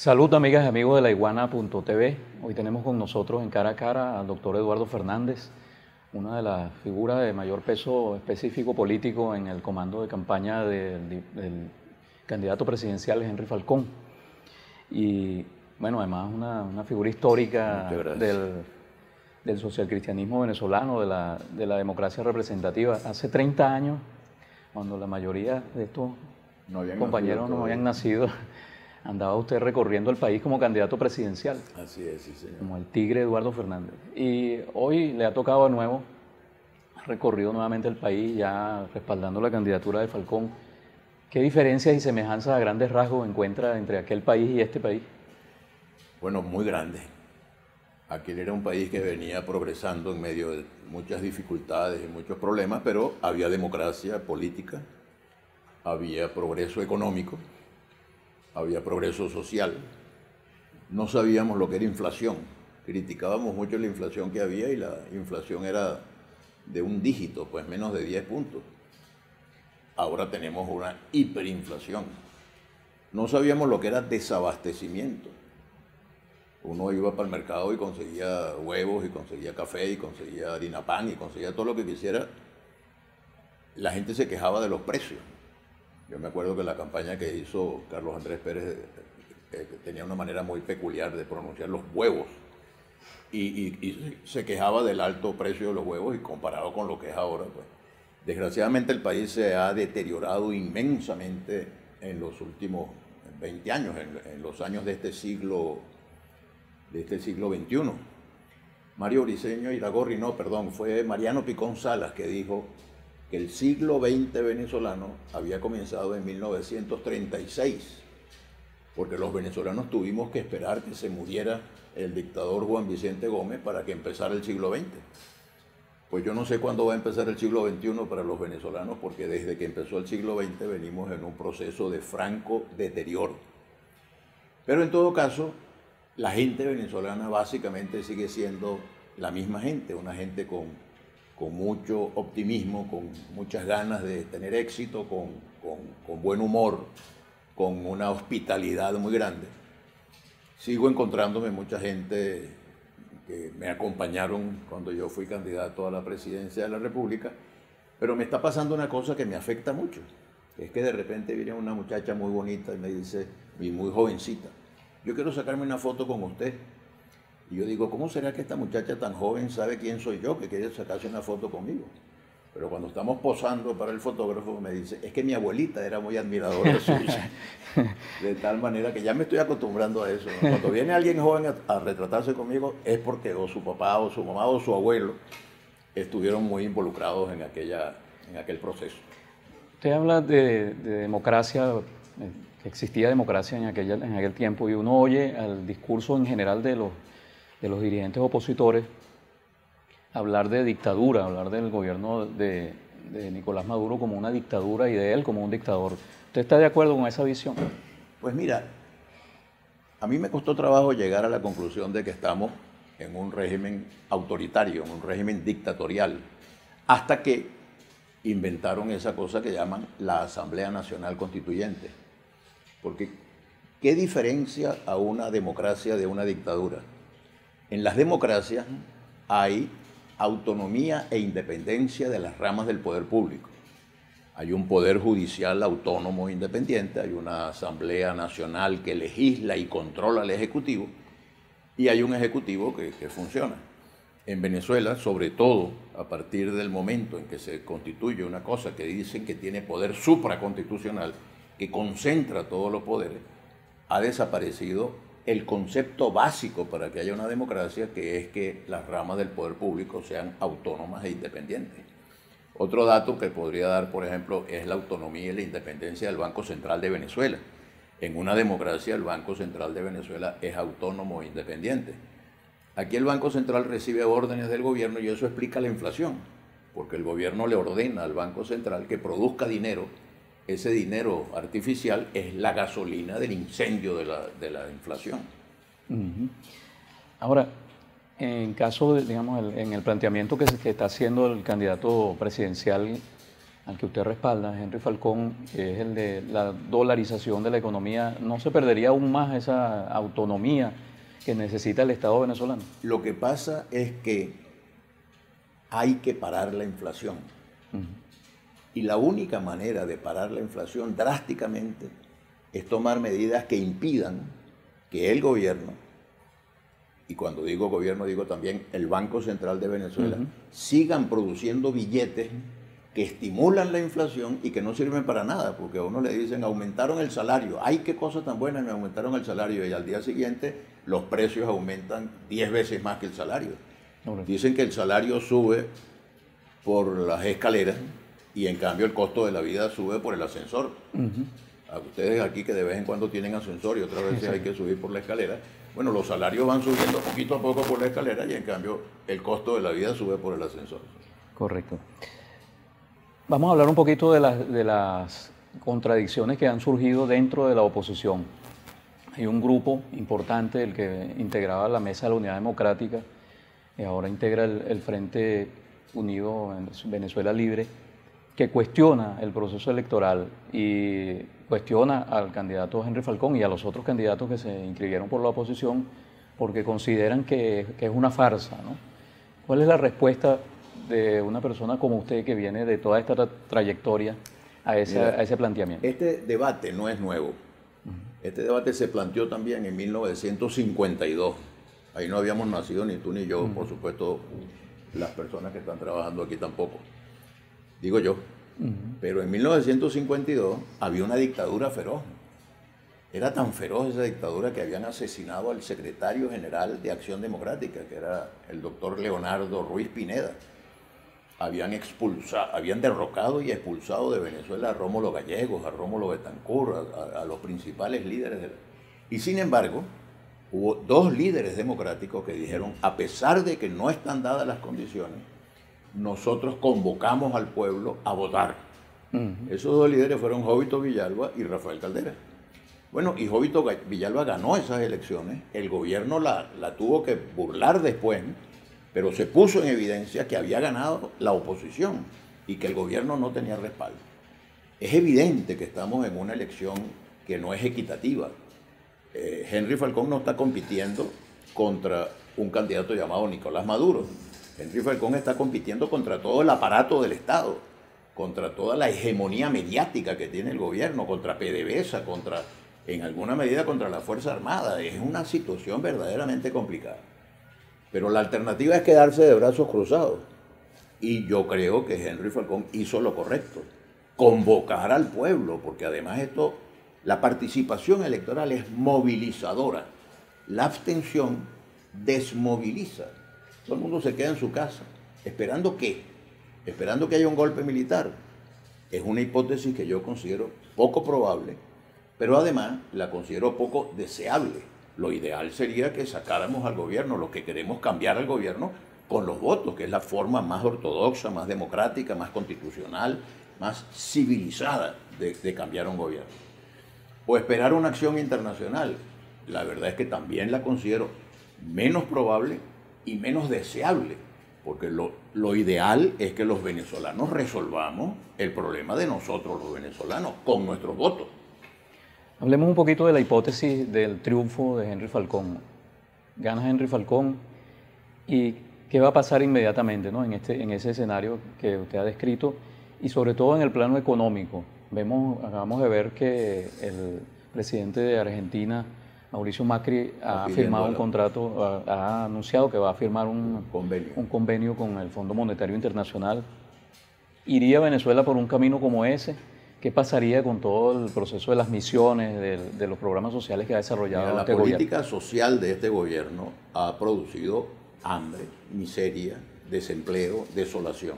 Salud, amigas y amigos de la iguana.tv. Hoy tenemos con nosotros en cara a cara al doctor Eduardo Fernández, una de las figuras de mayor peso específico político en el comando de campaña del candidato presidencial Henry Falcón. Y bueno, además una figura histórica del socialcristianismo venezolano, de la democracia representativa. Hace 30 años, cuando la mayoría de estos compañeros no habían nacido, andaba usted recorriendo el país como candidato presidencial. Así es, sí, señor. Como el tigre Eduardo Fernández. Y hoy le ha tocado de nuevo, ha recorrido nuevamente el país, ya respaldando la candidatura de Falcón. ¿Qué diferencias y semejanzas a grandes rasgos encuentra entre aquel país y este país? Bueno, muy grande. Aquel era un país que venía progresando en medio de muchas dificultades y muchos problemas, pero había democracia política, había progreso económico, había progreso social. No sabíamos lo que era inflación. Criticábamos mucho la inflación que había y la inflación era de un dígito, pues menos de 10 puntos. Ahora tenemos una hiperinflación. No sabíamos lo que era desabastecimiento. Uno iba para el mercado y conseguía huevos, y conseguía café, y conseguía harina pan, y conseguía todo lo que quisiera. La gente se quejaba de los precios. Yo me acuerdo que la campaña que hizo Carlos Andrés Pérez tenía una manera muy peculiar de pronunciar los huevos y se quejaba del alto precio de los huevos y comparado con lo que es ahora, pues desgraciadamente el país se ha deteriorado inmensamente en los últimos 20 años, en los años de este siglo XXI. Mario Briceño Iragorri, fue Mariano Picón Salas que dijo que el siglo XX venezolano había comenzado en 1936, porque los venezolanos tuvimos que esperar que se muriera el dictador Juan Vicente Gómez para que empezara el siglo XX. Pues yo no sé cuándo va a empezar el siglo XXI para los venezolanos, porque desde que empezó el siglo XX venimos en un proceso de franco deterioro. Pero en todo caso, la gente venezolana básicamente sigue siendo la misma gente, una gente con mucho optimismo, con muchas ganas de tener éxito, con buen humor, con una hospitalidad muy grande. Sigo encontrándome mucha gente que me acompañaron cuando yo fui candidato a la presidencia de la República, pero me está pasando una cosa que me afecta mucho. Es que de repente viene una muchacha muy bonita y me dice, y muy jovencita, yo quiero sacarme una foto con usted. Y yo digo, ¿cómo será que esta muchacha tan joven sabe quién soy yo, que quiere sacarse una foto conmigo? Pero cuando estamos posando para el fotógrafo me dice, es que mi abuelita era muy admiradora suya. De tal manera que ya me estoy acostumbrando a eso, ¿no? Cuando viene alguien joven a retratarse conmigo es porque o su papá o su mamá o su abuelo estuvieron muy involucrados en aquel proceso. Usted habla de democracia, que existía democracia en aquel tiempo, y uno oye al discurso en general de los dirigentes opositores hablar de dictadura, hablar del gobierno de Nicolás Maduro como una dictadura y de él como un dictador. ¿Usted está de acuerdo con esa visión? Pues mira, a mí me costó trabajo llegar a la conclusión de que estamos en un régimen autoritario, en un régimen dictatorial, hasta que inventaron esa cosa que llaman la Asamblea Nacional Constituyente. Porque, ¿qué diferencia a una democracia de una dictadura? En las democracias hay autonomía e independencia de las ramas del poder público. Hay un poder judicial autónomo e independiente, hay una Asamblea Nacional que legisla y controla al Ejecutivo, y hay un Ejecutivo que funciona. En Venezuela, sobre todo a partir del momento en que se constituye una cosa que dicen que tiene poder supraconstitucional, que concentra todos los poderes, ha desaparecido el concepto básico para que haya una democracia, que es que las ramas del poder público sean autónomas e independientes. Otro dato que podría dar, por ejemplo, es la autonomía y la independencia del Banco Central de Venezuela. En una democracia el Banco Central de Venezuela es autónomo e independiente. Aquí el Banco Central recibe órdenes del gobierno y eso explica la inflación, porque el gobierno le ordena al Banco Central que produzca dinero. Ese dinero artificial es la gasolina del incendio de la inflación. Ahora, en caso de, digamos, en el planteamiento que está haciendo el candidato presidencial al que usted respalda, Henry Falcón, que es el de la dolarización de la economía, ¿no se perdería aún más esa autonomía que necesita el Estado venezolano? Lo que pasa es que hay que parar la inflación. Y la única manera de parar la inflación drásticamente es tomar medidas que impidan que el gobierno, y cuando digo gobierno digo también el Banco Central de Venezuela, sigan produciendo billetes que estimulan la inflación y que no sirven para nada, porque a uno le dicen aumentaron el salario, ay qué cosa tan buena, me aumentaron el salario, y al día siguiente los precios aumentan 10 veces más que el salario. Dicen que el salario sube por las escaleras y en cambio el costo de la vida sube por el ascensor. A ustedes aquí que de vez en cuando tienen ascensor y otras veces hay que subir por la escalera, bueno, los salarios van subiendo poquito a poco por la escalera y en cambio el costo de la vida sube por el ascensor. Correcto. Vamos a hablar un poquito de las contradicciones que han surgido dentro de la oposición. Hay un grupo importante, el que integraba la Mesa de la Unidad Democrática, y ahora integra el Frente Unido Venezuela Libre, que cuestiona el proceso electoral y cuestiona al candidato Henry Falcón y a los otros candidatos que se inscribieron por la oposición porque consideran que es una farsa, ¿no? ¿Cuál es la respuesta de una persona como usted que viene de toda esta trayectoria a ese planteamiento? Este debate no es nuevo. Este debate se planteó también en 1952. Ahí no habíamos nacido ni tú ni yo, por supuesto, las personas que están trabajando aquí tampoco. Digo yo. Pero en 1952 había una dictadura feroz. Era tan feroz esa dictadura que habían asesinado al secretario general de Acción Democrática, que era el doctor Leonardo Ruiz Pineda. Habían derrocado y expulsado de Venezuela a Rómulo Gallegos, a Rómulo Betancourt, a los principales líderes. Y sin embargo, hubo dos líderes democráticos que dijeron, a pesar de que no están dadas las condiciones, nosotros convocamos al pueblo a votar. Esos dos líderes fueron Jovito Villalba y Rafael Caldera. Bueno, y Jovito Villalba ganó esas elecciones, el gobierno la tuvo que burlar después, pero se puso en evidencia que había ganado la oposición y que el gobierno no tenía respaldo. Es evidente que estamos en una elección que no es equitativa. Henry Falcón no está compitiendo contra un candidato llamado Nicolás Maduro. Henry Falcón está compitiendo contra todo el aparato del Estado, contra toda la hegemonía mediática que tiene el gobierno, contra PDVSA, en alguna medida contra la Fuerza Armada. Es una situación verdaderamente complicada. Pero la alternativa es quedarse de brazos cruzados. Y yo creo que Henry Falcón hizo lo correcto. Convocar al pueblo, porque además la participación electoral es movilizadora. La abstención desmoviliza. Todo el mundo se queda en su casa. ¿Esperando qué? Esperando que haya un golpe militar. Es una hipótesis que yo considero poco probable, pero además la considero poco deseable. Lo ideal sería que sacáramos al gobierno, lo que queremos cambiar al gobierno con los votos, que es la forma más ortodoxa, más democrática, más constitucional, más civilizada de cambiar un gobierno. O esperar una acción internacional. La verdad es que también la considero menos probable y menos deseable, porque lo ideal es que los venezolanos resolvamos el problema de nosotros los venezolanos con nuestros votos. Hablemos un poquito de la hipótesis del triunfo de Henry Falcón. Gana Henry Falcón y qué va a pasar inmediatamente, ¿no? en ese escenario que usted ha descrito y sobre todo en el plano económico. Acabamos de ver que el presidente de Argentina, Mauricio Macri, ha firmado un contrato, ha anunciado que va a firmar un convenio con el Fondo Monetario Internacional. ¿Iría Venezuela por un camino como ese? ¿Qué pasaría con todo el proceso de las misiones, de los programas sociales que ha desarrollado este gobierno? La política social de este gobierno ha producido hambre, miseria, desempleo, desolación.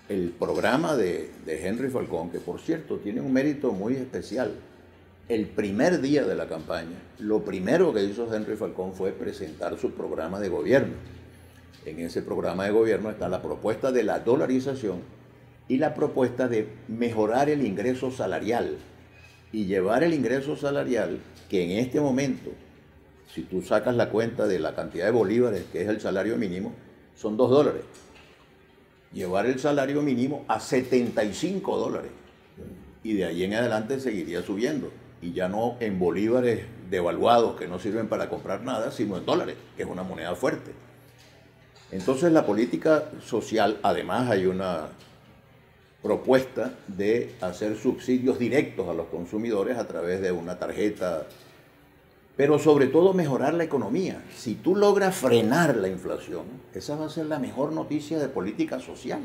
El programa de Henry Falcón, que por cierto tiene un mérito muy especial, el primer día de la campaña, lo primero que hizo Henry Falcón fue presentar su programa de gobierno. En ese programa de gobierno está la propuesta de la dolarización y la propuesta de mejorar el ingreso salarial y llevar el ingreso salarial, que en este momento, si tú sacas la cuenta de la cantidad de bolívares que es el salario mínimo, son $2. llevar el salario mínimo a $75. Y de ahí en adelante seguiría subiendo. Y ya no en bolívares devaluados que no sirven para comprar nada, sino en dólares, que es una moneda fuerte. Entonces la política social, además hay una propuesta de hacer subsidios directos a los consumidores a través de una tarjeta, pero sobre todo mejorar la economía. Si tú logras frenar la inflación, esa va a ser la mejor noticia de política social.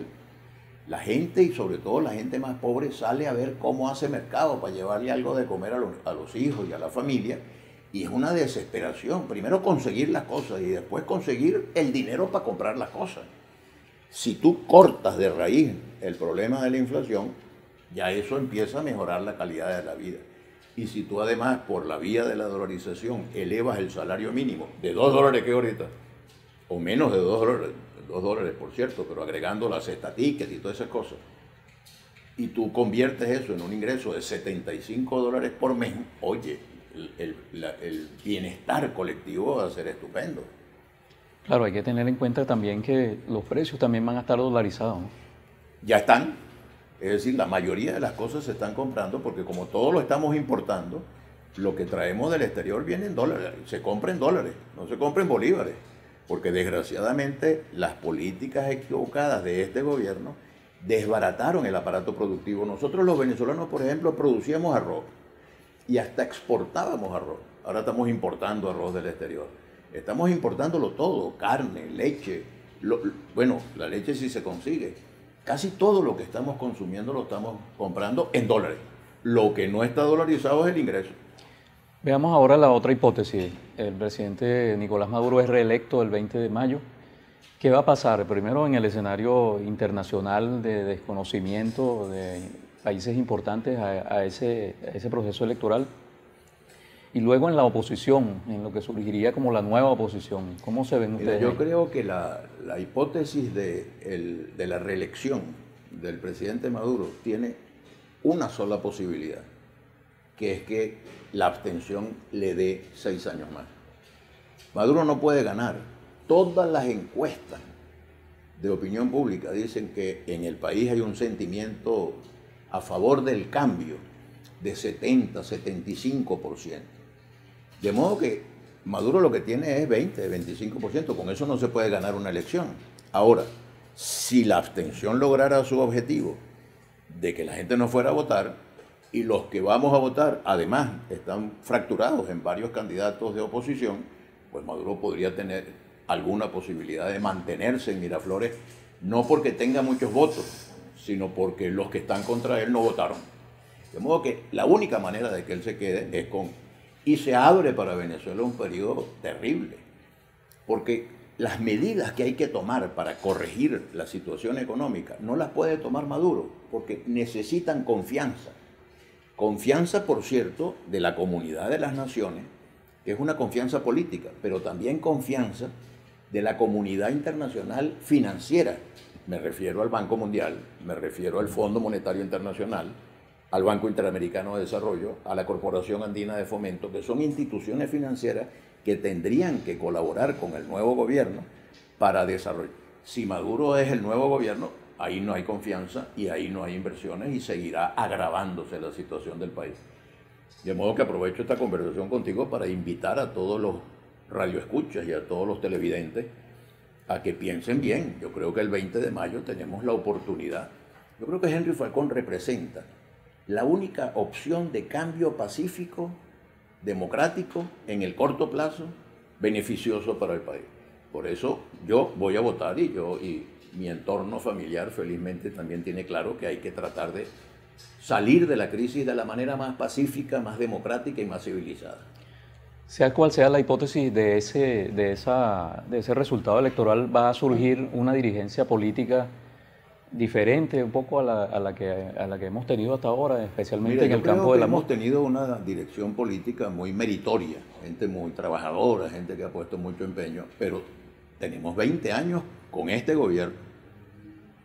La gente, y sobre todo la gente más pobre, sale a ver cómo hace mercado para llevarle algo de comer a los hijos y a la familia, y es una desesperación. Primero conseguir las cosas y después conseguir el dinero para comprar las cosas. Si tú cortas de raíz el problema de la inflación, ya eso empieza a mejorar la calidad de la vida. Y si tú además, por la vía de la dolarización, elevas el salario mínimo de $2 que ahorita, o menos de $2 por cierto, pero agregando la cesta ticket y todas esas cosas, y tú conviertes eso en un ingreso de $75 por mes, oye, el bienestar colectivo va a ser estupendo. Claro, hay que tener en cuenta también que los precios también van a estar dolarizados, ¿no? Ya están, es decir, la mayoría de las cosas se están comprando porque como todo lo estamos importando, lo que traemos del exterior viene en dólares, se compra en dólares, no se compra en bolívares, porque desgraciadamente las políticas equivocadas de este gobierno desbarataron el aparato productivo. Nosotros los venezolanos, por ejemplo, producíamos arroz y hasta exportábamos arroz. Ahora estamos importando arroz del exterior. Estamos importándolo todo, carne, leche. Bueno, la leche sí se consigue. Casi todo lo que estamos consumiendo lo estamos comprando en dólares. Lo que no está dolarizado es el ingreso. Veamos ahora la otra hipótesis. El presidente Nicolás Maduro es reelecto el 20 de mayo. ¿Qué va a pasar? Primero, en el escenario internacional de desconocimiento de países importantes a ese proceso electoral. Y luego en la oposición, en lo que surgiría como la nueva oposición. ¿Cómo se ven ustedes? Yo creo que la hipótesis de la reelección del presidente Maduro tiene una sola posibilidad, que es que la abstención le dé 6 años más. Maduro no puede ganar. Todas las encuestas de opinión pública dicen que en el país hay un sentimiento a favor del cambio de 70-75%. De modo que Maduro lo que tiene es 20-25%, con eso no se puede ganar una elección. Ahora, si la abstención lograra su objetivo de que la gente no fuera a votar, y los que vamos a votar además están fracturados en varios candidatos de oposición, pues Maduro podría tener alguna posibilidad de mantenerse en Miraflores, no porque tenga muchos votos, sino porque los que están contra él no votaron. De modo que la única manera de que él se quede es con... Y se abre para Venezuela un periodo terrible, porque las medidas que hay que tomar para corregir la situación económica no las puede tomar Maduro, porque necesitan confianza. Confianza, por cierto, de la comunidad de las naciones, que es una confianza política, pero también confianza de la comunidad internacional financiera. Me refiero al Banco Mundial, me refiero al Fondo Monetario Internacional, al Banco Interamericano de Desarrollo, a la Corporación Andina de Fomento, que son instituciones financieras que tendrían que colaborar con el nuevo gobierno para desarrollar. Si Maduro es el nuevo gobierno, ahí no hay confianza y ahí no hay inversiones y seguirá agravándose la situación del país. De modo que aprovecho esta conversación contigo para invitar a todos los radioescuchas y a todos los televidentes a que piensen bien. Yo creo que el 20 de mayo tenemos la oportunidad. Yo creo que Henry Falcón representa la única opción de cambio pacífico, democrático, en el corto plazo, beneficioso para el país. Por eso yo voy a votar y mi entorno familiar felizmente también tiene claro que hay que tratar de salir de la crisis de la manera más pacífica, más democrática y más civilizada. Sea cual sea la hipótesis de ese resultado electoral, va a surgir una dirigencia política diferente un poco a la que hemos tenido hasta ahora, especialmente en el campo de la música. Hemos tenido una dirección política muy meritoria, gente muy trabajadora, gente que ha puesto mucho empeño, pero tenemos 20 años con este gobierno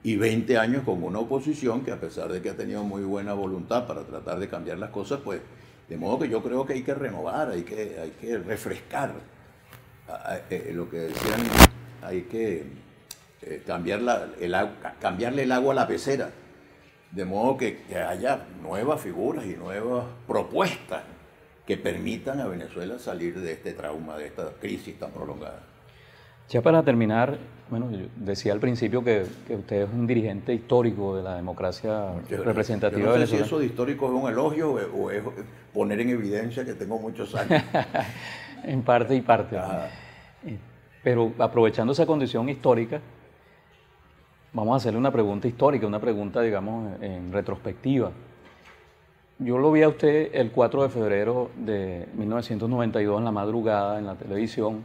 y 20 años con una oposición que, a pesar de que ha tenido muy buena voluntad para tratar de cambiar las cosas, pues de modo que yo creo que hay que renovar, hay que refrescar lo que decían, hay que cambiarle el agua a la pecera, de modo que haya nuevas figuras y nuevas propuestas que permitan a Venezuela salir de este trauma, de esta crisis tan prolongada. Ya para terminar, bueno, yo decía al principio que usted es un dirigente histórico de la democracia representativa venezolana. No sé venezolana. si eso de histórico es un elogio o es poner en evidencia que tengo muchos años. En parte y parte. Pero aprovechando esa condición histórica, vamos a hacerle una pregunta histórica, una pregunta, digamos, en retrospectiva. Yo lo vi a usted el 4 de febrero de 1992 en la madrugada en la televisión,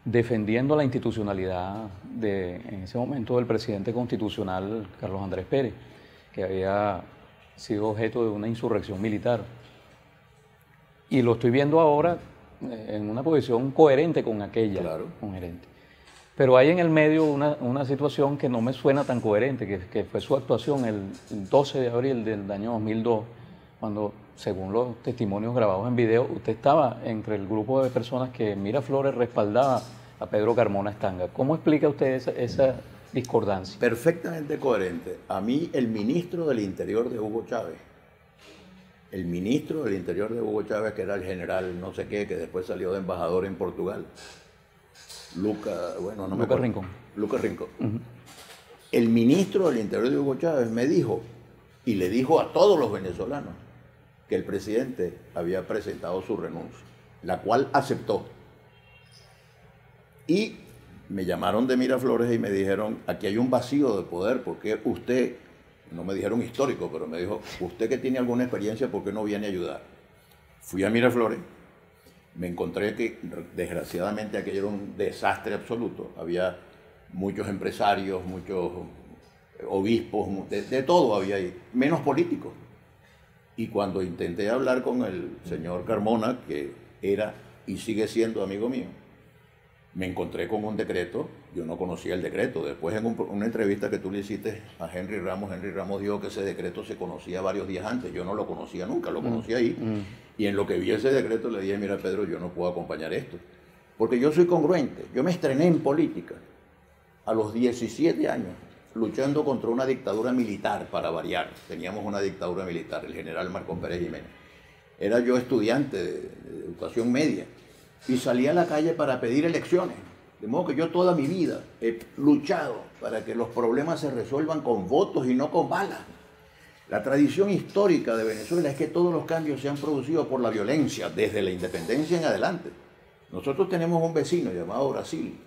defendiendo la institucionalidad en ese momento del presidente constitucional Carlos Andrés Pérez, que había sido objeto de una insurrección militar. Y lo estoy viendo ahora en una posición coherente con aquella. Claro. Coherente. Pero hay en el medio una situación que no me suena tan coherente, que fue su actuación el 12 de abril del año 2002, cuando, según los testimonios grabados en video, usted estaba entre el grupo de personas que Miraflores respaldaba a Pedro Carmona Estanga. ¿Cómo explica usted esa discordancia? Perfectamente coherente. A mí, el ministro del Interior de Hugo Chávez, que era el general no sé qué, que después salió de embajador en Portugal, Lucas Rincón. Uh-huh. El ministro del Interior de Hugo Chávez me dijo, y le dijo a todos los venezolanos, que el presidente había presentado su renuncia, la cual aceptó. Y me llamaron de Miraflores y me dijeron, aquí hay un vacío de poder, porque usted, no me dijeron histórico, pero me dijo, usted que tiene alguna experiencia, ¿por qué no viene a ayudar? Fui a Miraflores. Me encontré que desgraciadamente aquello era un desastre absoluto. Había muchos empresarios, muchos obispos, de todo había ahí, menos políticos. Y cuando intenté hablar con el señor Carmona, que era y sigue siendo amigo mío, me encontré con un decreto. Yo no conocía el decreto. Después en una entrevista que tú le hiciste a Henry Ramos dijo que ese decreto se conocía varios días antes. Yo no lo conocía nunca, lo conocí ahí. Y en lo que vi ese decreto le dije, mira Pedro, yo no puedo acompañar esto. Porque yo soy congruente. Yo me estrené en política a los 17 años, luchando contra una dictadura militar, para variar. Teníamos una dictadura militar, el general Marcos Pérez Jiménez. Era yo estudiante de educación media y salí a la calle para pedir elecciones. De modo que yo toda mi vida he luchado para que los problemas se resuelvan con votos y no con balas. La tradición histórica de Venezuela es que todos los cambios se han producido por la violencia, desde la independencia en adelante. Nosotros tenemos un vecino llamado Brasil,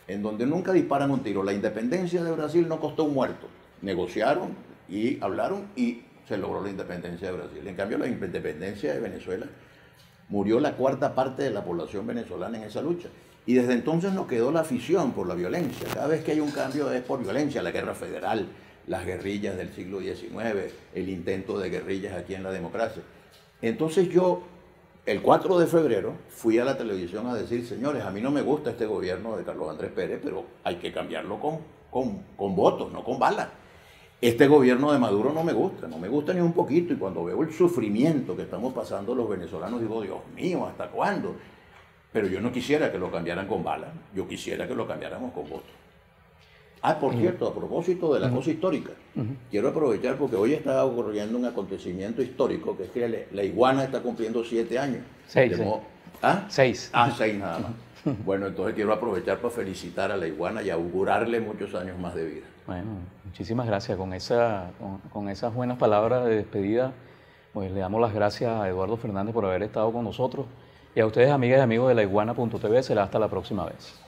en donde nunca disparan un tiro. La independencia de Brasil no costó un muerto. Negociaron y hablaron y se logró la independencia de Brasil. En cambio, la independencia de Venezuela, murió la cuarta parte de la población venezolana en esa lucha. Y desde entonces nos quedó la afición por la violencia. Cada vez que hay un cambio es por violencia. La guerra federal, las guerrillas del siglo XIX, el intento de guerrillas aquí en la democracia. Entonces yo, el 4 de febrero, fui a la televisión a decir, señores, a mí no me gusta este gobierno de Carlos Andrés Pérez, pero hay que cambiarlo con votos, no con balas. Este gobierno de Maduro no me gusta ni un poquito. Y cuando veo el sufrimiento que estamos pasando los venezolanos, digo, Dios mío, ¿hasta cuándo? Pero yo no quisiera que lo cambiaran con balas, yo quisiera que lo cambiáramos con votos. Por cierto, a propósito de la cosa histórica, quiero aprovechar porque hoy está ocurriendo un acontecimiento histórico, que es que la iguana está cumpliendo 7 años. 6. 6 nada más. Bueno, entonces quiero aprovechar para felicitar a la iguana y augurarle muchos años más de vida. Bueno, muchísimas gracias. Con esas buenas palabras de despedida, pues le damos las gracias a Eduardo Fernández por haber estado con nosotros. Y a ustedes, amigas y amigos de laiguana.tv, será hasta la próxima vez.